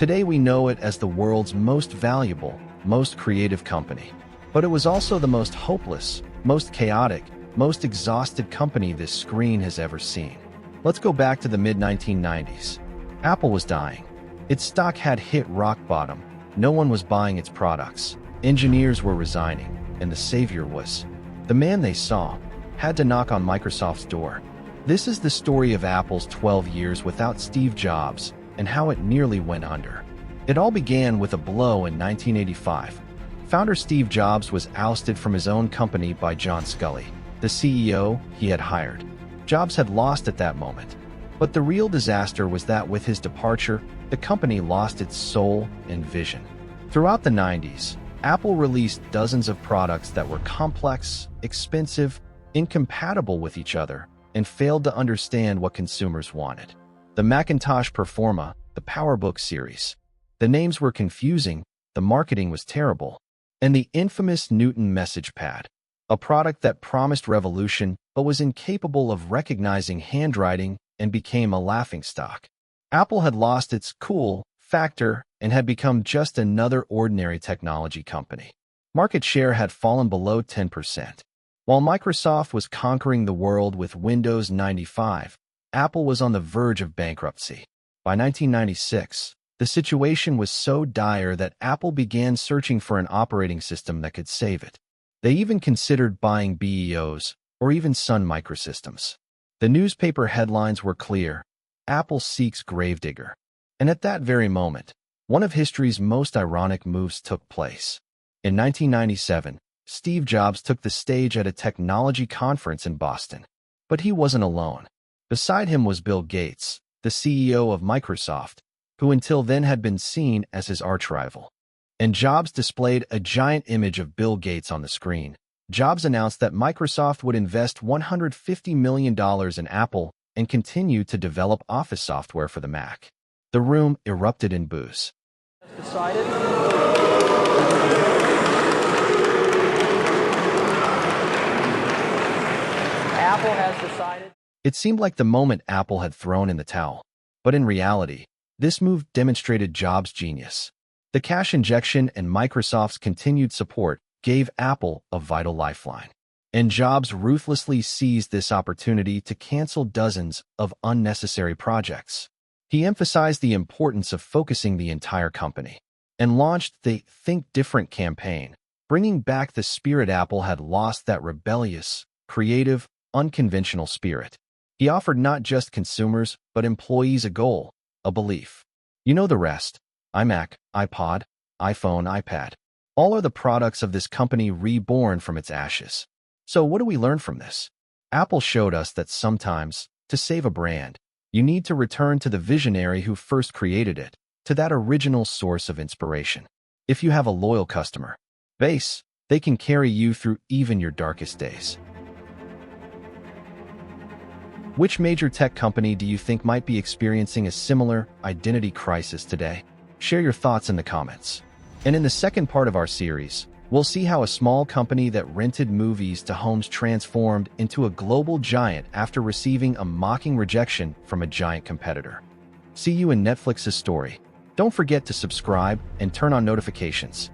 Today we know it as the world's most valuable, most creative company. But it was also the most hopeless, most chaotic, most exhausted company this screen has ever seen. Let's go back to the mid-1990s. Apple was dying. Its stock had hit rock bottom. No one was buying its products. Engineers were resigning, and the savior was the man they saw had to knock on Microsoft's door. This is the story of Apple's 12 years without Steve Jobs and how it nearly went under. It all began with a blow in 1985. Founder Steve Jobs was ousted from his own company by John Sculley, the CEO he had hired. Jobs had lost at that moment. But the real disaster was that with his departure, the company lost its soul and vision. Throughout the 90s, Apple released dozens of products that were complex, expensive, incompatible with each other, and failed to understand what consumers wanted. The Macintosh Performa, the PowerBook series. The names were confusing, the marketing was terrible, and the infamous Newton MessagePad, a product that promised revolution but was incapable of recognizing handwriting and became a laughingstock. Apple had lost its cool factor and had become just another ordinary technology company. Market share had fallen below 10%. While Microsoft was conquering the world with Windows 95, Apple was on the verge of bankruptcy. By 1996, the situation was so dire that Apple began searching for an operating system that could save it. They even considered buying BEOS or even Sun Microsystems. The newspaper headlines were clear: Apple seeks gravedigger. And at that very moment, one of history's most ironic moves took place. In 1997, Steve Jobs took the stage at a technology conference in Boston. But he wasn't alone. Beside him was Bill Gates, the CEO of Microsoft, who until then had been seen as his archrival. And Jobs displayed a giant image of Bill Gates on the screen. Jobs announced that Microsoft would invest $150 million in Apple and continue to develop Office software for the Mac. The room erupted in boos. Decided. Apple has decided. It seemed like the moment Apple had thrown in the towel. But in reality, this move demonstrated Jobs' genius. The cash injection and Microsoft's continued support gave Apple a vital lifeline. And Jobs ruthlessly seized this opportunity to cancel dozens of unnecessary projects. He emphasized the importance of focusing the entire company and launched the Think Different campaign, bringing back the spirit Apple had lost, that rebellious, creative, unconventional spirit. He offered not just consumers, but employees a goal, a belief. You know the rest. iMac, iPod, iPhone, iPad. All are the products of this company reborn from its ashes. So what do we learn from this? Apple showed us that sometimes, to save a brand, you need to return to the visionary who first created it, to that original source of inspiration. If you have a loyal customer base, they can carry you through even your darkest days. Which major tech company do you think might be experiencing a similar identity crisis today? Share your thoughts in the comments. And in the second part of our series, we'll see how a small company that rented movies to homes transformed into a global giant after receiving a mocking rejection from a giant competitor. See you in Netflix's story. Don't forget to subscribe and turn on notifications.